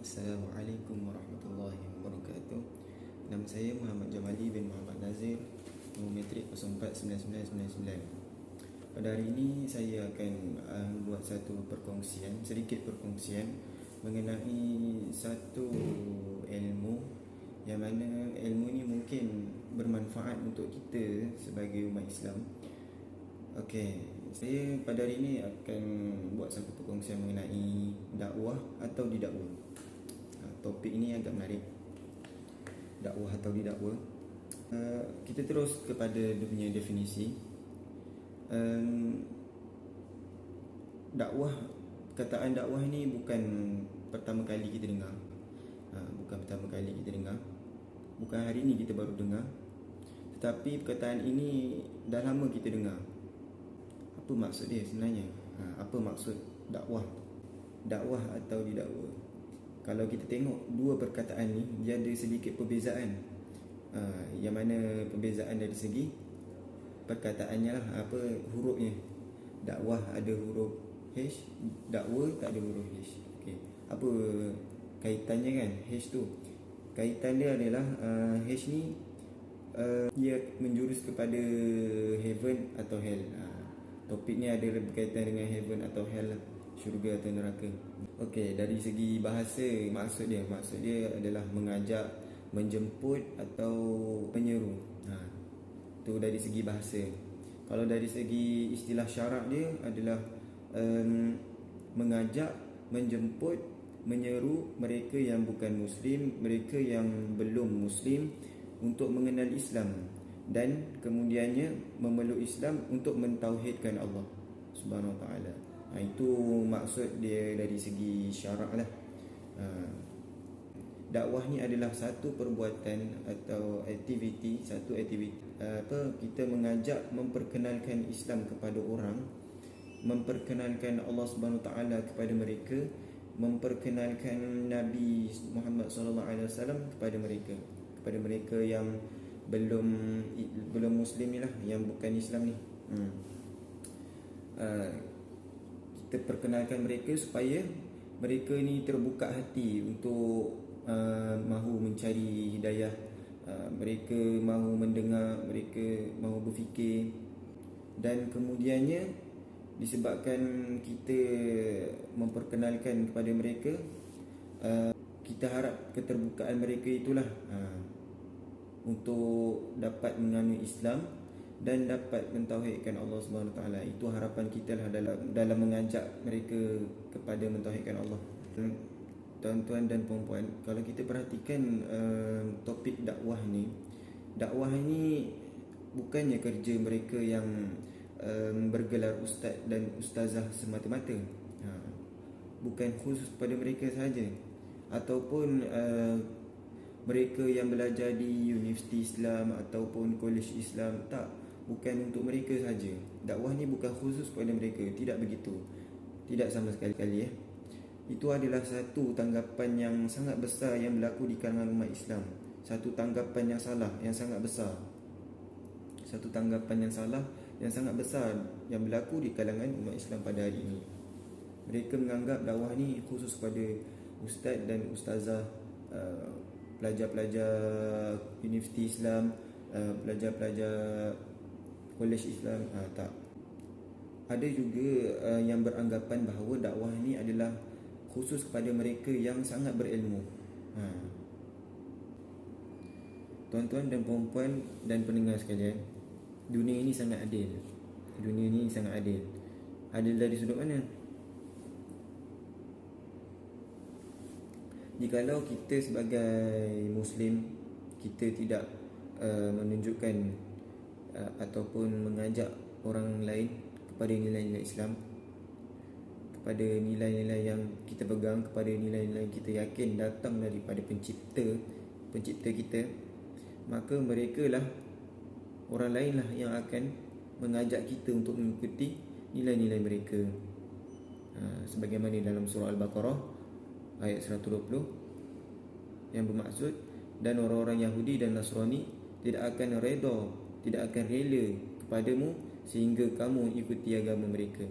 Assalamualaikum warahmatullahi wabarakatuh. Nama saya Muhammad Jamali bin Muhammad Nazir, nombor metrik 049999. Pada hari ini saya akan buat satu sedikit perkongsian mengenai satu ilmu yang mana ilmu ini mungkin bermanfaat untuk kita sebagai umat Islam. Okey, saya pada hari ini akan buat satu perkongsian mengenai dakwah atau didakwa. Topik ini agak menarik. Dakwah atau didakwa. Kita terus kepada dia punya definisi. Dakwah, kataan dakwah ini bukan pertama kali kita dengar. Bukan pertama kali kita dengar. Bukan hari ini kita baru dengar. Tetapi perkataan ini dah lama kita dengar. Apa maksud dia sebenarnya? Apa maksud dakwah? Dakwah atau didakwa? Kalau kita tengok dua perkataan ni, dia ada sedikit perbezaan. Yang mana perbezaan dari segi perkataannya lah, hurufnya. Dakwah ada huruf H, dakwa tak ada huruf H. Okey. Apa kaitannya kan H tu? Kaitan dia adalah H ni ia menjurus kepada heaven atau hell. Topik ni ada berkaitan dengan heaven atau hell, syurga atau neraka. Okey, dari segi bahasa, maksud dia adalah mengajak, menjemput atau menyeru. Tu dari segi bahasa. Kalau dari segi istilah syarak dia adalah mengajak, menjemput, menyeru mereka yang bukan muslim, mereka yang belum muslim untuk mengenal Islam, dan kemudiannya memeluk Islam untuk mentauhidkan Allah Subhanahu Wa Taala. Itu maksud dia dari segi syarak lah. Dakwah ni adalah satu perbuatan atau aktiviti, kita mengajak, memperkenalkan Islam kepada orang, memperkenalkan Allah Subhanahu Wa Taala kepada mereka, memperkenalkan Nabi Muhammad SAW kepada mereka yang belum muslim ni lah, yang bukan Islam ni. Kita perkenalkan mereka supaya mereka ni terbuka hati untuk mahu mencari hidayah. Mereka mahu mendengar, mereka mahu berfikir. Dan kemudiannya, disebabkan kita memperkenalkan kepada mereka, kita harap keterbukaan mereka itulah untuk dapat menganut Islam dan dapat mentauhidkan Allah Subhanahu Wa Taala. Itu harapan kita lah dalam mengajak mereka kepada mentauhidkan Allah. Tuan-tuan dan puan-puan, kalau kita perhatikan topik dakwah ni bukannya kerja mereka yang bergelar ustaz dan ustazah semata-mata. Bukan khusus pada mereka sahaja, ataupun mereka yang belajar di Universiti Islam ataupun Kolej Islam. Tak, bukan untuk mereka sahaja. Dakwah ni bukan khusus pada mereka. Tidak begitu. Tidak sama sekali. Itu adalah satu tanggapan yang sangat besar yang berlaku di kalangan umat Islam. Satu tanggapan yang salah, yang sangat besar. Satu tanggapan yang salah, yang sangat besar yang berlaku di kalangan umat Islam pada hari ini. Mereka menganggap dakwah ni khusus pada ustaz dan ustazah, pelajar-pelajar Universiti Islam, pelajar-pelajar Kolej Islam. Tak. Ada juga yang beranggapan bahawa dakwah ni adalah khusus kepada mereka yang sangat berilmu. Tuan-tuan dan puan-puan dan pendengar sekalian, dunia ini sangat adil. Adil dari sudut mana? Jikalau kita sebagai Muslim, kita tidak menunjukkan ataupun mengajak orang lain kepada nilai-nilai Islam, kepada nilai-nilai yang kita pegang, kepada nilai-nilai yang kita yakin datang daripada pencipta kita, maka mereka lah, orang lain lah yang akan mengajak kita untuk mengikuti nilai-nilai mereka. Sebagaimana dalam surah Al-Baqarah ayat 120 yang bermaksud, dan orang-orang Yahudi dan Nasrani tidak akan rela kepadamu sehingga kamu ikuti agama mereka.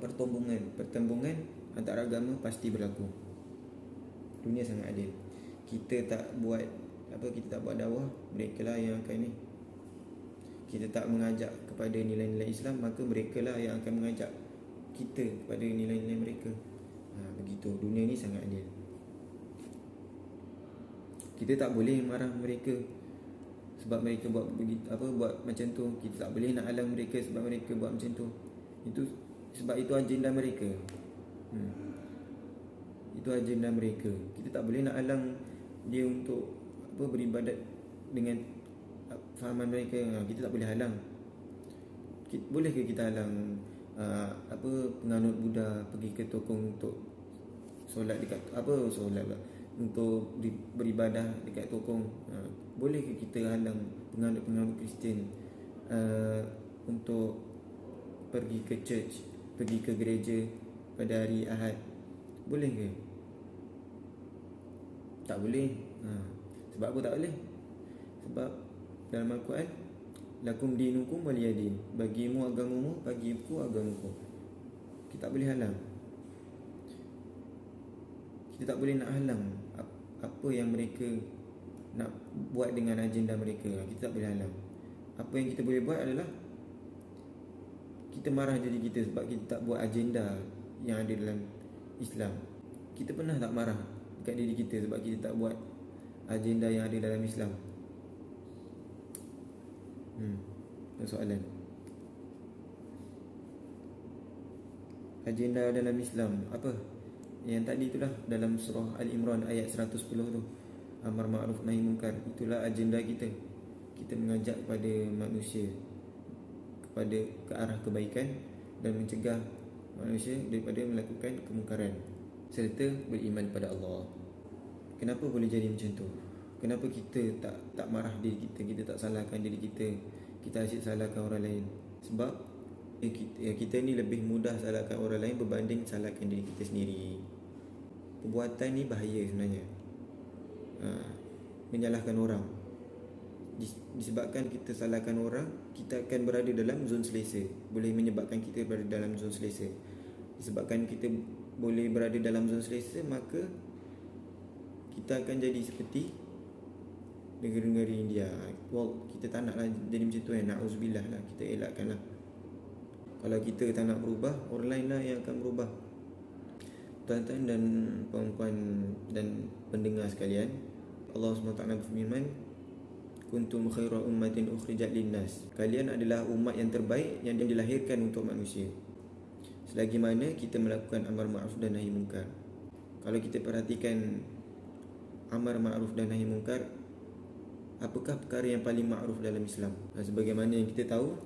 pertembungan antara agama pasti berlaku. Dunia sangat adil. Kita tak buat dakwah, mereka lah yang akan ni. Kita tak mengajak kepada nilai-nilai Islam, maka mereka lah yang akan mengajak kita kepada nilai-nilai mereka. Begitu, dunia ni sangat adil. Kita tak boleh marah mereka sebab mereka buat macam tu. Kita tak boleh nak halang mereka sebab mereka buat macam tu. Sebab itu agenda mereka. Itu agenda mereka. Kita tak boleh nak halang dia untuk beribadat dengan fahaman mereka. Kita tak boleh halang. Boleh ke kita halang penganut Buddha pergi ke tokong untuk solat dekat untuk beribadah dekat tokong? Boleh ke kita halang penganut Kristian untuk pergi ke church, pergi ke gereja pada hari Ahad? Boleh ke? Tak boleh. Sebab apa tak boleh? Sebab dalam Al-Quran, lakum dinukum waliyadin, bagimu agamamu, bagiku agamaku. Kita tak boleh halang. Kita tak boleh nak halang apa yang mereka nak buat dengan agenda mereka. Kita tak boleh halang. Apa yang kita boleh buat adalah kita marah diri kita sebab kita tak buat agenda yang ada dalam Islam. Kita pernah tak marah dekat diri kita sebab kita tak buat agenda yang ada dalam Islam? Soalan. Agenda dalam Islam apa? Yang tadi itulah dalam surah Al-Imran ayat 110 tu, amar ma'ruf nahi munkar. Itulah agenda kita. Kita mengajak kepada manusia ke arah kebaikan dan mencegah manusia daripada melakukan kemungkaran serta beriman pada Allah. Kenapa boleh jadi macam tu? Kenapa kita tak marah diri kita, kita tak salahkan diri kita, kita asyik salahkan orang lain? Sebab kita ni lebih mudah salahkan orang lain berbanding salahkan diri kita sendiri. Perbuatan ni bahaya sebenarnya. Menyalahkan orang. Disebabkan kita salahkan orang, kita akan berada dalam zon selesa. Boleh menyebabkan kita berada dalam zon selesa. Disebabkan kita boleh berada dalam zon selesa, maka kita akan jadi seperti negara-negara India. Kita tak naklah jadi macam tu. Na'udzubillah lah. Kita elakkan lah. Kalau kita tak nak berubah, orang lain lah yang akan berubah. Tuan-tuan dan puan-puan dan pendengar sekalian, Allah SWT berfirman, kuntum khaira ummatin ukhrijat linnas. Kalian adalah umat yang terbaik yang dilahirkan untuk manusia. Selagi mana kita melakukan amar ma'ruf dan nahi munkar. Kalau kita perhatikan amar ma'ruf dan nahi munkar, apakah perkara yang paling ma'ruf dalam Islam? Sebagaimana yang kita tahu,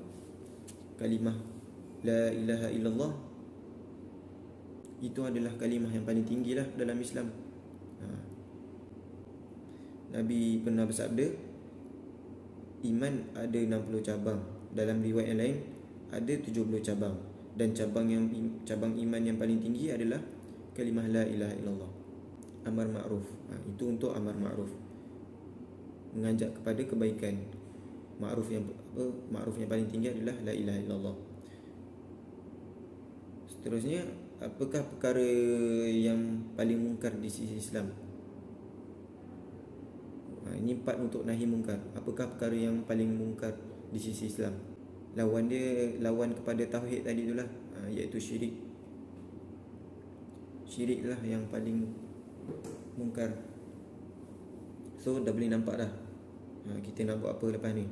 kalimah la ilaha illallah itu adalah kalimah yang paling tinggi lah dalam Islam. Nabi pernah bersabda, iman ada 60 cabang. Dalam riwayat yang lain ada 70 cabang. Dan cabang iman yang paling tinggi adalah kalimah la ilaha illallah. Amar ma'ruf. Itu untuk amar ma'ruf, mengajak kepada kebaikan. Ma'ruf yang paling tinggi adalah la ilaha illallah. Seterusnya, apakah perkara yang paling mungkar di sisi Islam? Ini part untuk nahi mungkar. Apakah perkara yang paling mungkar di sisi Islam? Lawan kepada tauhid tadi itulah, iaitu syirik. Syirik lah yang paling mungkar. So dah boleh nampak dah kita nak buat apa lepas ni.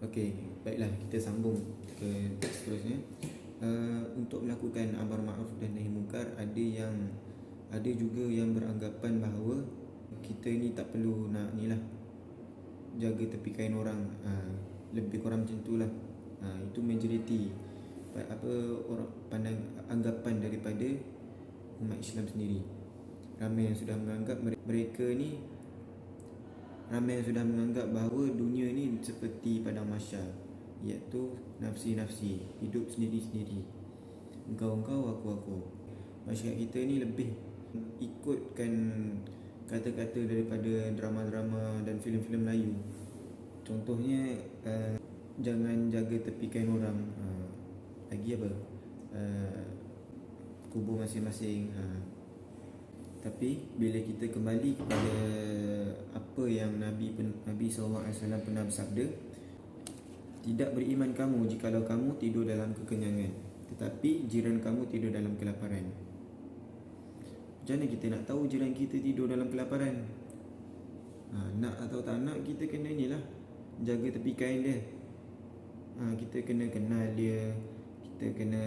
Okey, baiklah, kita sambung ke seterusnya. Untuk melakukan amar ma'ruf dan nahi munkar, ada juga yang beranggapan bahawa kita ni tak perlu nak ni lah, jaga tepi kain orang. Lebih kurang macam tu lah. Itu majoriti orang pandang, anggapan daripada umat Islam sendiri. Ramai yang sudah menganggap ramai yang sudah menganggap bahawa dunia ni seperti padang mahsyar, iaitu nafsi-nafsi, hidup sendiri-sendiri, engkau-engkau, aku-aku. Masyarakat kita ni lebih ikutkan kata-kata daripada drama-drama dan filem-filem Melayu. Contohnya, jangan jaga tepi kain orang. lagi apa, kubur masing-masing. Tapi bila kita kembali kepada apa yang Nabi SAW pernah bersabda, tidak beriman kamu jikalau kamu tidur dalam kekenyangan, tetapi jiran kamu tidur dalam kelaparan. Macam mana kita nak tahu jiran kita tidur dalam kelaparan? Nak atau tak nak, kita kena inilah, jaga tepi kain dia. Kita kena kenal dia, kita kena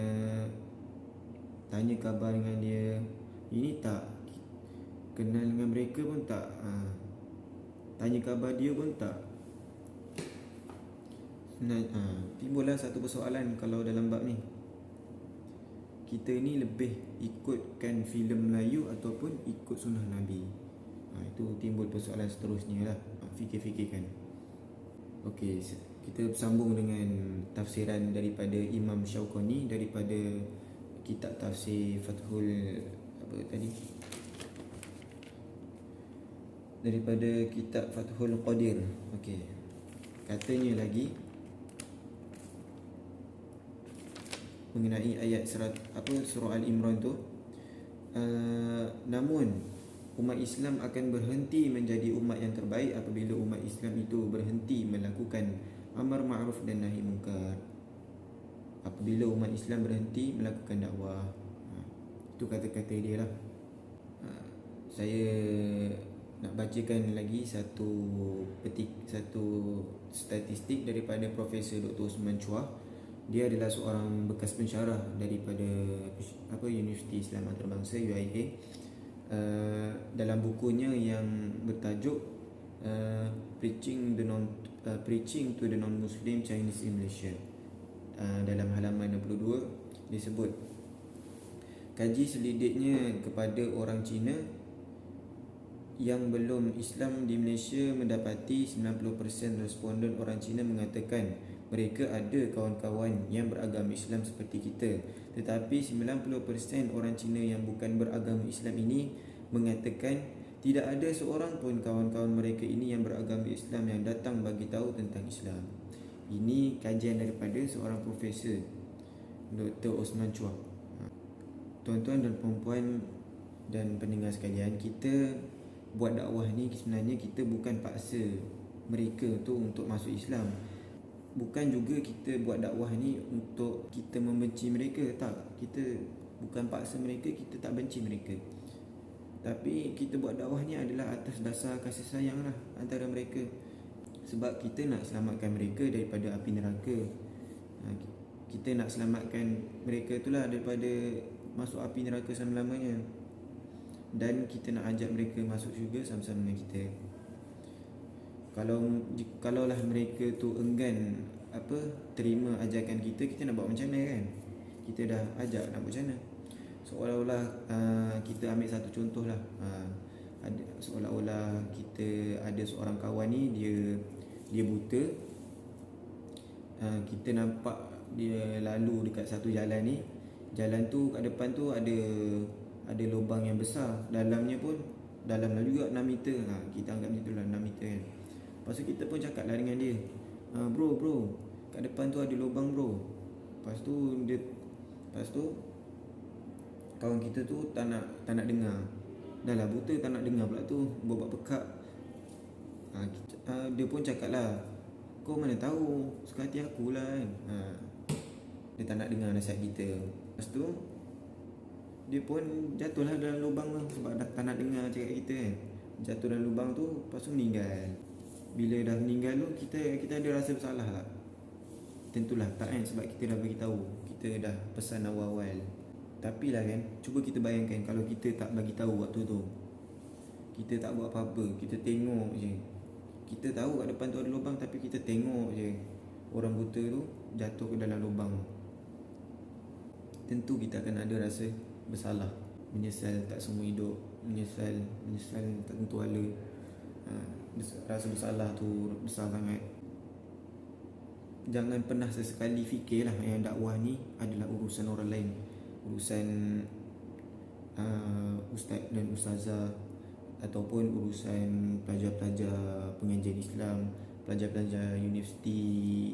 tanya khabar dengan dia. Ini tak, kenal dengan mereka pun tak, tanya khabar dia pun tak. Timbullah satu persoalan kalau dalam bab ni. Kita ni lebih ikutkan filem Melayu ataupun ikut sunnah Nabi. Itu timbul persoalan seterusnya lah. Fikir-fikirkan. Okey, kita bersambung dengan tafsiran daripada Imam Syauqani daripada kitab tafsir Fathul daripada kitab Fathul Qadir. Okey. Katanya lagi mengenai ayat surah Al-Imran tu, namun umat Islam akan berhenti menjadi umat yang terbaik apabila umat Islam itu berhenti melakukan amar ma'ruf dan nahi munkar. Apabila umat Islam berhenti melakukan dakwah. Itu kata-kata dia lah. Saya nak bacakan lagi satu statistik daripada Profesor Dr. Osman Chua. Dia adalah seorang bekas pensyarah daripada Universiti Islam Antarabangsa UIA. Dalam bukunya yang bertajuk Preaching to the Non-Muslim Chinese in Malaysia, dalam halaman 62 disebut, kaji selidiknya kepada orang Cina yang belum Islam di Malaysia mendapati 90% responden orang Cina mengatakan mereka ada kawan-kawan yang beragama Islam seperti kita. Tetapi 90% orang Cina yang bukan beragama Islam ini mengatakan tidak ada seorang pun kawan-kawan mereka ini yang beragama Islam yang datang bagi tahu tentang Islam. Ini kajian daripada seorang profesor, Dr. Osman Chua. Tuan-tuan dan puan-puan dan pendengar sekalian, kita buat dakwah ni sebenarnya kita bukan paksa mereka tu untuk masuk Islam. Bukan juga kita buat dakwah ni untuk kita membenci mereka. Tak, kita bukan paksa mereka, kita tak benci mereka. Tapi kita buat dakwah ni adalah atas dasar kasih sayang lah antara mereka. Sebab kita nak selamatkan mereka daripada api neraka. Kita nak selamatkan mereka itulah daripada masuk api neraka selama-lamanya. Dan kita nak ajak mereka masuk syurga sama-sama dengan kita. Kalaulah mereka tu enggan terima ajakan kita nak buat macam mana kan? Kita dah ajak, nak buat macam mana? Seolah-olah kita ambil satu contoh lah, seolah-olah kita ada seorang kawan ni, dia buta. Kita nampak dia lalu dekat satu jalan ni. Jalan tu kat depan tu ada lubang yang besar. Dalamnya pun dalam juga 6 meter. Kita anggap macam tu lah, 6 meter kan. Lepas tu kita pun cakap lah dengan dia, bro, kat depan tu ada lubang bro. Lepas tu kawan kita tu tak nak dengar. Dah lah buta, tak nak dengar pula tu, buat pekak. Dia pun cakap lah, kau mana tahu, suka hati aku lah kan. Dia tak nak dengar nasihat kita. Lepas tu dia pun jatuh lah dalam lubang tu, sebab tak nak dengar cakap kita kan. Jatuh dalam lubang tu, lepas tu meninggal. Bila dah meninggal tu, kita ada rasa bersalah lah. Tentulah tak kan, sebab kita dah bagi tahu, kita dah pesan awal-awal. Tapi lah kan, cuba kita bayangkan kalau kita tak bagi tahu waktu tu, kita tak buat apa-apa, kita tengok je. Kita tahu kat depan tu ada lubang, tapi kita tengok je orang buta tu jatuh ke dalam lubang. Tentu kita akan ada rasa bersalah, menyesal tak semua hidup, menyesal tak tentu hala. Rasa bersalah tu besar sangat. Jangan pernah sesekali fikirlah yang dakwah ni adalah urusan orang lain, urusan ustaz dan ustazah, ataupun urusan pelajar-pelajar pengajian Islam, pelajar-pelajar universiti,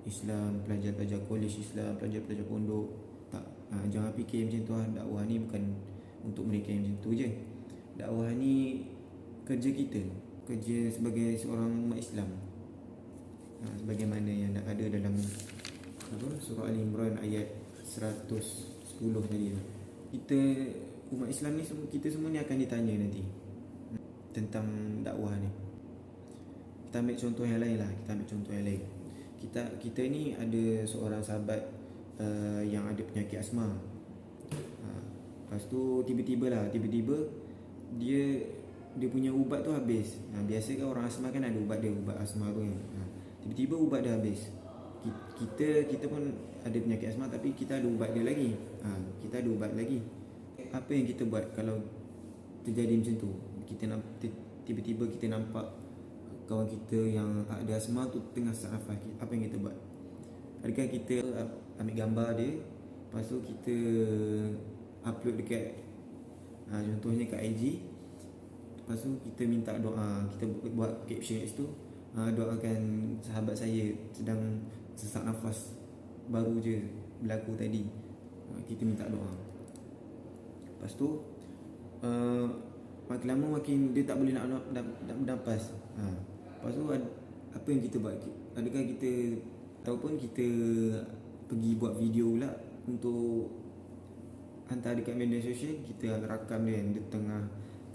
Islam, pelajar-pelajar kolej Islam, pelajar-pelajar pondok. Tak, jangan fikir macam tu lah. Dakwah ni bukan untuk mereka yang macam tu je. Dakwah ni kerja kita, kerja sebagai seorang umat Islam. Sebagaimana yang ada dalam surah Al-Imran ayat 110 tadi tu. Kita umat Islam ni, kita semua ni akan ditanya nanti tentang dakwah ni. Kita ambil contoh yang lain lah. Kita ni ada seorang sahabat yang ada penyakit asma. Lepas tu tiba-tiba dia punya ubat tu habis. Biasa kan orang asma kan ada ubat dia, ubat asma tu kan. Tiba-tiba ubat dia habis. Kita pun ada penyakit asma tapi kita ada ubat dia lagi. Kita ada ubat lagi. Apa yang kita buat kalau terjadi macam tu? Tiba-tiba kita nampak kawan kita yang ada asma tu tengah sesak nafas, apa yang kita buat? Adakah kita ambil gambar dia, lepas tu kita upload dekat contohnya kat IG, lepas tu kita minta doa, kita buat caption kat situ, doakan sahabat saya sedang sesak nafas, baru je berlaku tadi, kita minta doa. Lepas tu makin lama makin dia tak boleh nak bernafas. Lepas tu apa yang kita buat? Adakah kita, ataupun kita pergi buat video pula untuk hantar dekat media sosial, kita rakam dia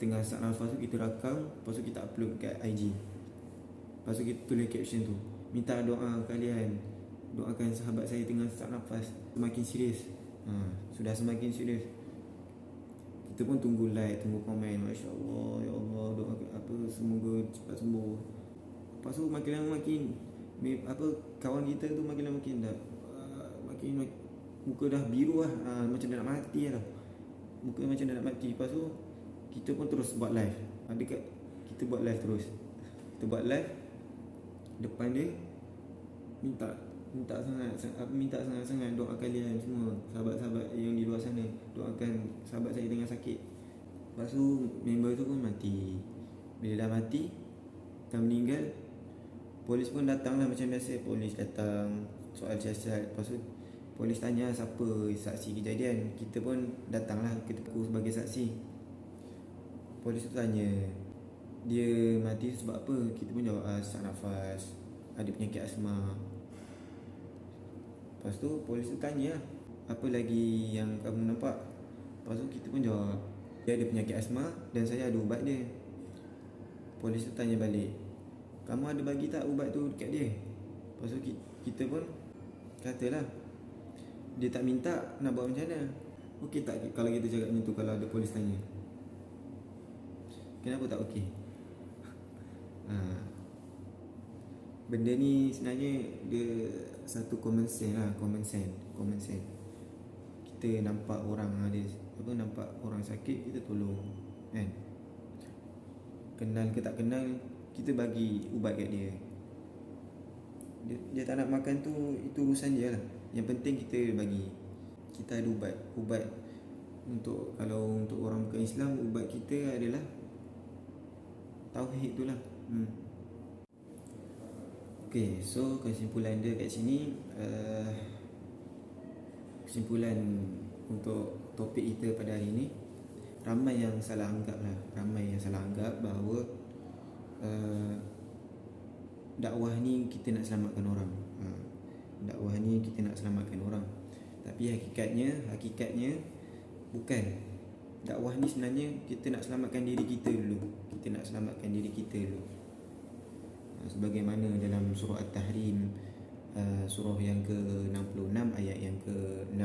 tengah sesak nafas tu, kita rakam, lepas tu kita upload dekat IG. Lepas tu kita tulis caption tu, minta doa kalian, doakan sahabat saya tengah sesak nafas. Semakin serius, sudah semakin serius, kita pun tunggu like, tunggu komen, Masya Allah, Ya Allah, doa apa, semoga cepat sembuh. Lepas tu makin lama makin kawan kita tu makin lama makin dah makin muka dah biru lah, macam dah nak mati lah, muka macam dah nak mati. Lepas tu kita pun terus buat live. Kita buat live terus. Kita buat live depan dia, minta sangat-sangat doa kalian semua, sahabat-sahabat yang di luar sana, doakan sahabat saya tengah sakit. Lepas tu member tu pun mati. Bila dah mati, dah meninggal, polis pun datang lah macam biasa. Polis datang, soal siasat. Lepas tu polis tanya siapa saksi kejadian. Kita pun datang lah, kita aku sebagai saksi. Polis tu tanya dia mati sebab apa. Kita pun jawab sesak nafas, ada penyakit asma. Lepas tu polis tu tanya apa lagi yang kamu nampak. Lepas tu kita pun jawab dia ada penyakit asma dan saya ada ubat dia. Polis tu tanya balik, kamu ada bagi tak ubat tu dekat dia? Lepas tu kita pun katalah dia tak minta, nak buat macam mana? Okey tak kalau kita cakap macam tu, kalau ada polis tanya? Kenapa tak okey? Benda ni sebenarnya dia satu common sense lah, common sense. Kita nampak orang ada nampak orang sakit, kita tolong kan. Kenal ke tak kenal, kita bagi ubat kat dia. Dia tak nak makan tu, itu urusan dia lah. Yang penting kita bagi. Kita ada ubat untuk, kalau untuk orang bukan Islam, ubat kita adalah tauhid tu lah. Okay, so kesimpulan dia kat sini, kesimpulan untuk topik kita pada hari ni, ramai yang salah anggap bahawa dakwah ni kita nak selamatkan orang. Dakwah ni kita nak selamatkan orang. Tapi hakikatnya bukan. Dakwah ni sebenarnya kita nak selamatkan diri kita dulu. Sebagaimana dalam surah At-Tahrim, surah yang ke-66 ayat yang ke-6.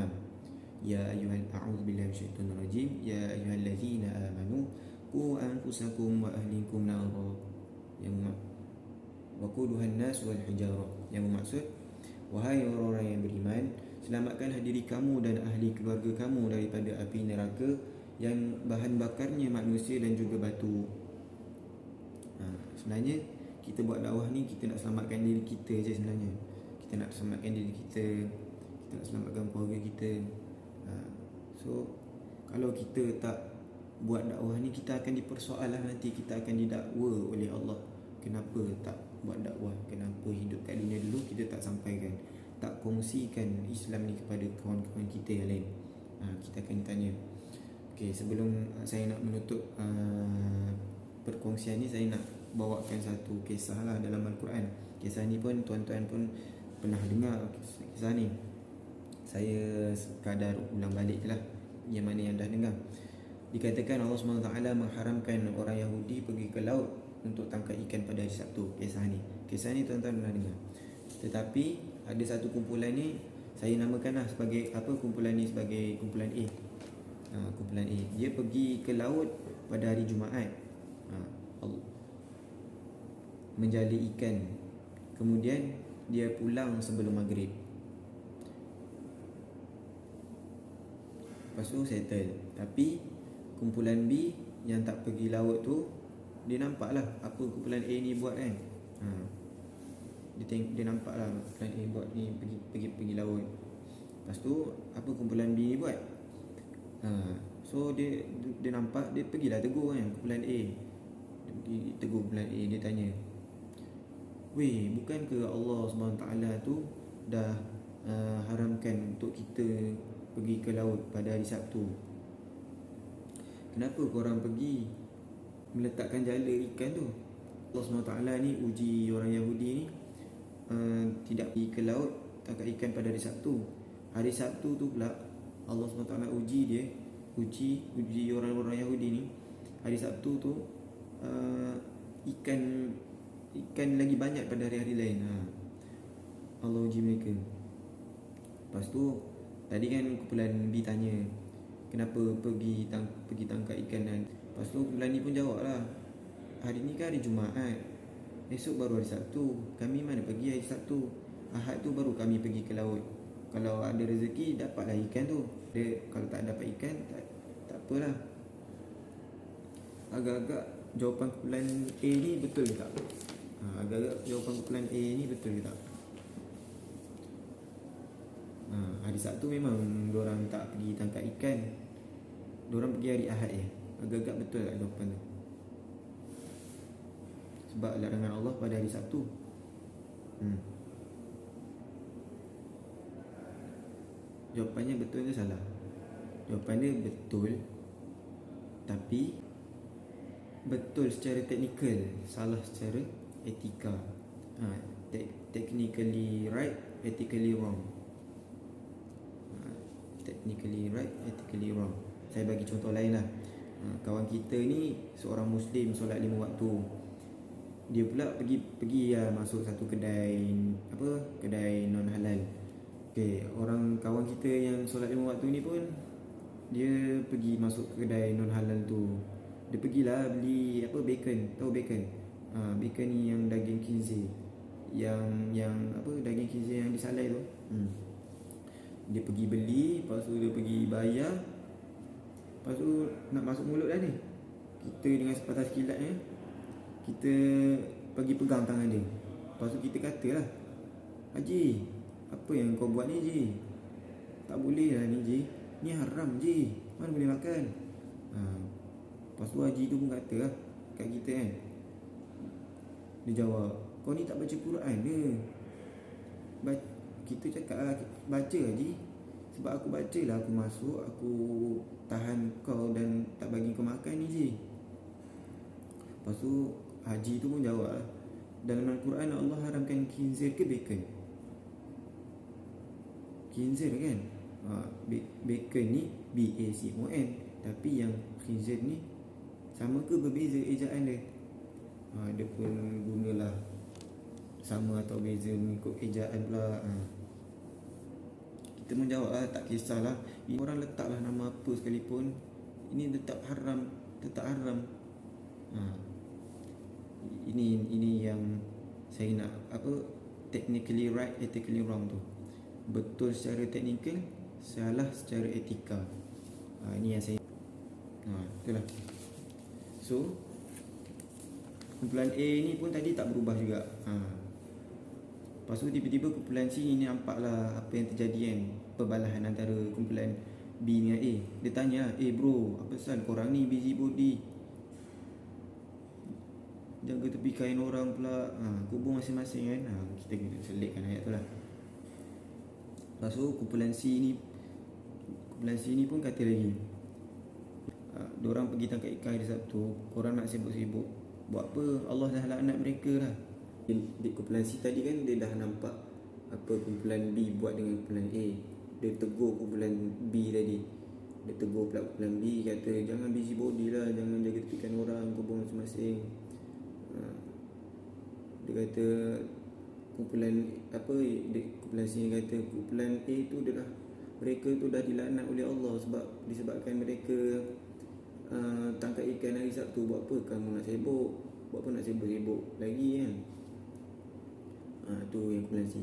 Ya ayyuhal a'udzu billahi minasyaitonir rajim. Ya ayyuhallazina amanu qu anfusakum wa ahlikum nara. Yang waquduhan nas wal hijarah. Yang bermaksud, wahai orang-orang yang beriman, selamatkanlah diri kamu dan ahli keluarga kamu daripada api neraka yang bahan bakarnya manusia dan juga batu. Sebenarnya kita buat dakwah ni, kita nak selamatkan diri kita je sebenarnya. Kita nak selamatkan diri kita, kita nak selamatkan keluarga kita. So kalau kita tak buat dakwah ni, kita akan dipersoalkan nanti, kita akan didakwa oleh Allah. Kenapa tak buat dakwah. Kenapa hidup kat dunia dulu kita tak sampaikan, tak kongsikan Islam ni kepada kawan-kawan kita yang lain? Kita akan tanya. Okay, sebelum saya nak menutup perkongsian ni, saya nak bawakan satu kisah lah dalam Al-Quran. Kisah ni pun tuan-tuan pun pernah dengar kisah ni. Saya sekadar ulang balik je lah yang mana yang dah dengar. Dikatakan Allah SWT mengharamkan orang Yahudi pergi ke laut untuk tangkap ikan pada hari Sabtu. Kisah ni tuan-tuan pernah dengar. Tetapi ada satu kumpulan ni, saya namakan lah sebagai apa, kumpulan ni sebagai kumpulan A. Kumpulan A, dia pergi ke laut pada hari Jumaat, menjala ikan. Kemudian dia pulang sebelum maghrib. Lepas tu settle. Tapi kumpulan B yang tak pergi laut tu, dia nampak lah apa kumpulan A ni buat kan. Dia nampak lah kumpulan A buat ni, pergi laut. Lepas tu apa kumpulan B ni buat? So dia nampak, dia pergilah tegur kan kumpulan A. Dia pergi tegur kumpulan A, dia tanya, weh, bukan ke Allah SWT tu dah haramkan untuk kita pergi ke laut pada hari Sabtu? Kenapa korang pergi meletakkan jala ikan tu? Allah SWT ni uji orang Yahudi ni, tidak pergi ke laut tangkap ikan pada hari Sabtu. Hari Sabtu tu pula Allah SWT uji orang-orang Yahudi ni. Hari Sabtu tu ikan lagi banyak pada hari-hari lain. Allah uji mereka. Lepas tu tadi kan kumpulan B tanya, kenapa pergi tangkap ikan kan? Lepas tu kumpulan ni pun jawab lah, hari ni kan hari Jumaat, esok baru hari Sabtu. Kami mana pergi hari Sabtu, Ahad tu baru kami pergi ke laut. Kalau ada rezeki dapatlah ikan tu. Kalau tak dapat ikan, tak apalah. Agak-agak jawapan kumpulan A ni betul ke tak? Agak-agak jawapan kumpulan A ni betul ke tak? Hari Sabtu memang diorang tak pergi tangkap ikan, diorang pergi hari Ahad je. Agak-agak betul tak jawapan tu? Sebab larangan Allah pada hari Sabtu. Jawapannya betul ke salah? Jawapannya betul, tapi betul secara teknikal, salah secara etika. Technically right, ethically wrong. Technically right, ethically wrong. Saya bagi contoh lain lah. Kawan kita ni seorang Muslim, solat 5 waktu. Dia pula pergi masuk satu kedai non halal. Okay, orang kawan kita yang solat 5 waktu ni pun, dia pergi masuk kedai non halal tu. Dia pergilah beli bacon. Tahu bacon? Bacon ni yang daging khinzir, yang daging khinzir yang disalai tu. Dia pergi beli, lepas tu dia pergi bayar. Lepas tu nak masuk mulut dah ni, kita dengan sepatah kilatnya, kita pergi pegang tangan dia. Lepas tu kita katalah, Haji, apa yang kau buat ni Ji? Tak boleh lah ni Ji, ni haram Ji, mana boleh makan. Lepas tu Haji tu pun kata lah kat kita kan. Dia jawab, kau ni tak baca Quran ke? Kita cakap lah, baca Haji. Sebab aku baca lah, aku masuk, aku tahan kau dan tak bagi kau makan ni Ji. Lepas tu Haji tu pun jawab, dalam Al-Quran Allah haramkan khinzir ke bacon? Khinzir kan? Bacon ni B-A-C-O-N, tapi yang khinzir ni sama ke berbeza ejaan dia? Dia pun gunalah sama atau beza mengikut ejaan pula. Kita menjawab lah, tak kisahlah, ini orang letaklah nama apa sekalipun, ini tetap haram. Ini yang saya nak technically right, ethically wrong tu. Betul secara teknikal, salah secara etika. Ini yang saya itulah. So kumpulan A ni pun tadi tak berubah juga. Lepas tu tiba-tiba kumpulan C ni nampaklah apa yang terjadi kan, perbalahan antara kumpulan B dengan A. Dia tanya, bro, apa pasal korang ni busybody? jaga tepi kain orang pula, kubur masing-masing kan. Kita kena selitkan ayat tu lah. Lepas tu kumpulan C ni pun kata lagi, diorang pergi tangkap ikan hari Sabtu, korang nak sibuk-sibuk buat apa? Allah dah laknat mereka lah. Di kumpulan C tadi kan, dia dah nampak apa kumpulan B buat dengan kumpulan A. Dia tegur kumpulan B tadi. Dia tegur pula kumpulan B, kata jangan busybody lah, jangan jaga tepikan orang, kubur masing-masing. Dia kata kumpulan C ni kata kumpulan A tu mereka tu dah dilaknat oleh Allah disebabkan mereka tangkap ikan hari Sabtu. Buat apa kamu nak sibuk? Buat apa nak sibuk-sibuk lagi kan? Tu yang kumpulan C.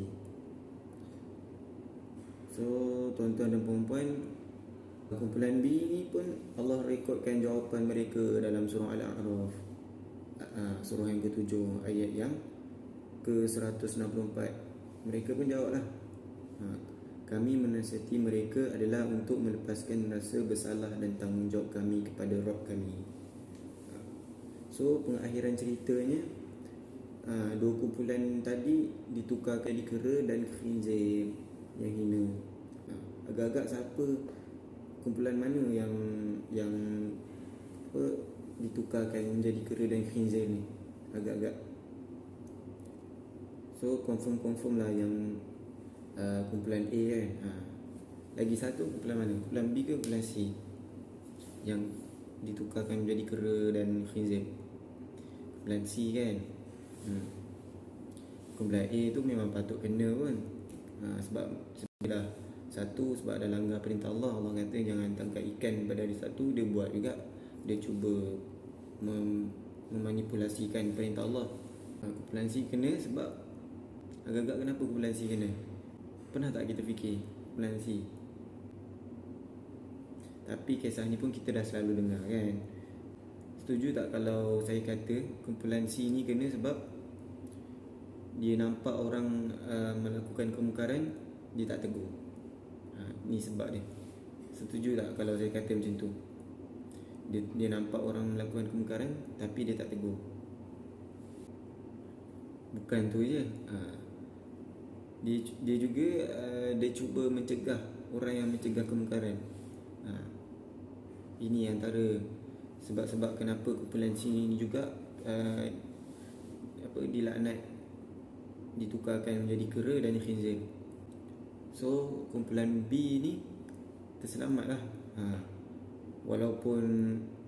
So tuan-tuan dan puan-puan, kumpulan B ni pun Allah rekodkan jawapan mereka dalam surah Al-A'raf, surah yang ke-7 ayat yang ke-164. Mereka pun jawab lah, kami menasihati mereka adalah untuk melepaskan rasa bersalah dan tanggungjawab kami kepada Rabb kami. So pengakhiran ceritanya, dua kumpulan tadi ditukarkan di kera dan khinzir yang hina. Agak-agak siapa, kumpulan mana yang ditukarkan menjadi kera dan khinzir ni? Agak-agak. So confirm lah yang kumpulan A kan. Lagi satu kumpulan mana? Kumpulan B ke kumpulan C yang ditukarkan menjadi kera dan khinzir? Kumpulan C kan. Kumpulan A tu memang patut kena pun. Sebab dah satu, sebab ada langgar perintah Allah. Allah kata jangan tangkap ikan pada hari Sabtu. Dia buat juga, dia cuba memanipulasikan perintah Allah. Kumpulan C kena sebab agak-agak kenapa kumpulan C kena? Pernah tak kita fikir kumpulan C? Tapi kisah ni pun kita dah selalu dengar kan. Setuju tak kalau saya kata kumpulan C ni kena sebab dia nampak orang melakukan kemungkaran, dia tak tegur. Ni sebab dia. Setuju tak kalau saya kata macam tu? Dia nampak orang melakukan kemungkaran tapi dia tak tegur. Bukan tu je, dia juga dia cuba mencegah orang yang mencegah kemungkaran. Ini antara sebab-sebab kenapa kumpulan C ni juga dilaknat, ditukarkan menjadi kera dan khinzir. So kumpulan B ni terselamat lah. Walaupun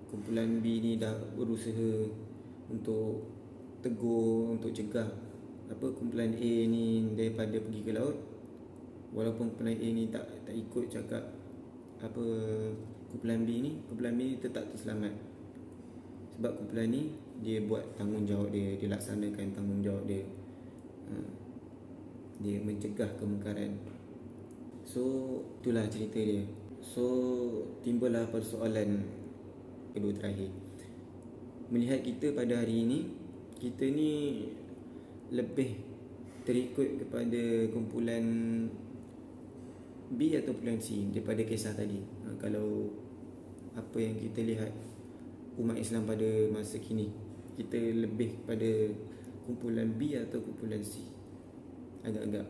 kumpulan B ni dah berusaha untuk tegur, untuk cegah kumpulan A ni daripada pergi ke laut. Walaupun kumpulan A ni tak ikut cakap kumpulan B ni tetap terselamat. Sebab kumpulan ni dia buat tanggungjawab dia, dia laksanakan tanggungjawab dia. Dia mencegah kemungkaran. So itulah cerita dia. So timbullah persoalan kedua terakhir. Melihat kita pada hari ini, kita ni lebih terikut kepada kumpulan B atau kumpulan C daripada kisah tadi. Kalau apa yang kita lihat umat Islam pada masa kini, kita lebih pada kumpulan B atau kumpulan C? Agak-agak.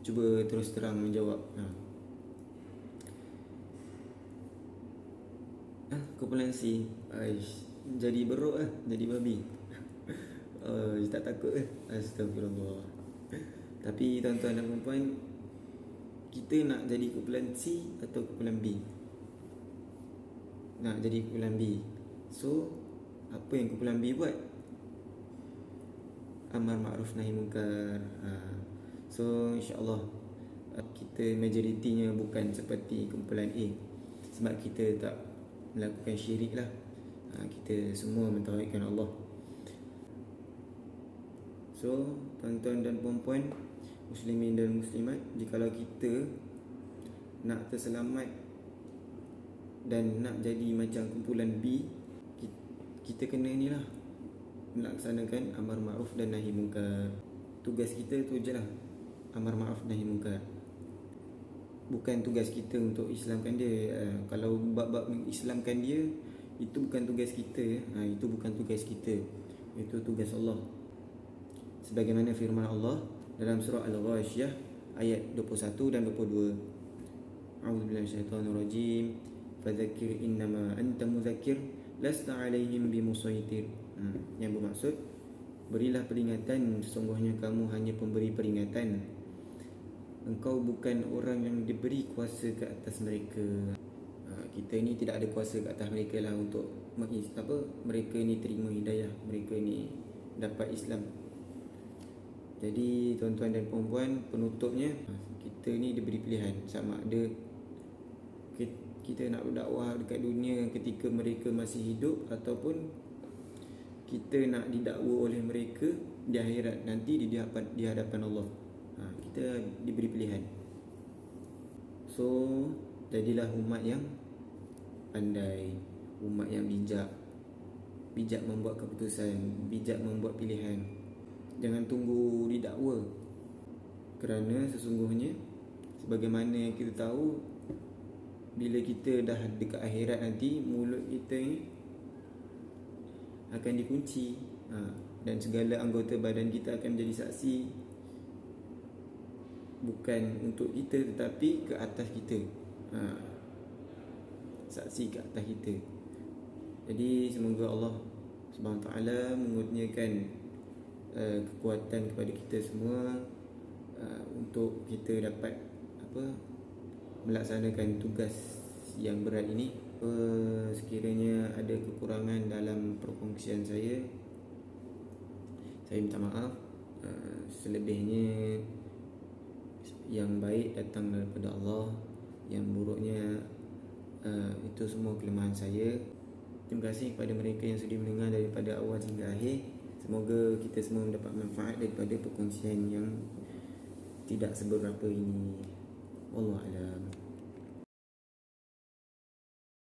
Cuba terus terang menjawab. Kumpulan C. Jadi beruk jadi babi. Tak takut Astagfirullah. Tapi tuan-tuan dan puan-puan, kita nak jadi kumpulan C atau kumpulan B? Nak jadi kumpulan B. So apa yang kumpulan B buat? Amar ma'ruf nahi munkar. So insyaAllah kita majoritinya bukan seperti kumpulan A. Sebab kita tak melakukan syirik lah. Kita semua mentauhidkan Allah. So tuan-tuan dan puan-puan, muslimin dan muslimat, jikalau kita nak terselamat dan nak jadi macam kumpulan B, kita kena ni lah, melaksanakan amar ma'ruf dan nahi munkar. Tugas kita tu je lah, amar ma'ruf nahi munkar. Bukan tugas kita untuk Islamkan dia. Kalau bab-bab mengislamkan dia, itu bukan tugas kita. Itu bukan tugas kita. Itu tugas Allah. Sebagaimana firman Allah dalam surah Al-Ghasyiyah ayat 21 dan 22. A'udzubillahi minasyaitonirrajim. Fadzakir innama anta mudzakir lasta 'alaihim bimusaitir. Yang bermaksud, berilah peringatan, sesungguhnya kamu hanya pemberi peringatan. Engkau bukan orang yang diberi kuasa ke atas mereka. Kita ni tidak ada kuasa ke atas mereka lah untuk mereka ni terima hidayah, mereka ni dapat Islam. Jadi tuan-tuan dan puan-puan, penutupnya, kita ni diberi pilihan. Sama ada kita nak berdakwah dekat dunia ketika mereka masih hidup, ataupun kita nak didakwa oleh mereka di akhirat nanti di hadapan Allah. Kita diberi pilihan. So, jadilah umat yang pandai, umat yang bijak membuat keputusan, bijak membuat pilihan. Jangan tunggu didakwa, kerana sesungguhnya sebagaimana kita tahu, bila kita dah dekat akhirat nanti, mulut kita ni akan dikunci, dan segala anggota badan kita akan menjadi saksi, bukan untuk kita tetapi ke atas kita. Saksi ke atas kita. Jadi semoga Allah Subhanahu Wa Taala mengurniakan kekuatan kepada kita semua, untuk kita dapat melaksanakan tugas yang berat ini. Sekiranya ada kekurangan dalam perkongsian saya minta maaf. Selebihnya, yang baik datang daripada Allah, yang buruknya itu semua kelemahan saya. Terima kasih kepada mereka yang sudi mendengar daripada awal hingga akhir. Semoga kita semua mendapat manfaat daripada perkongsian yang tidak seberapa ini. Wallahu a'lam.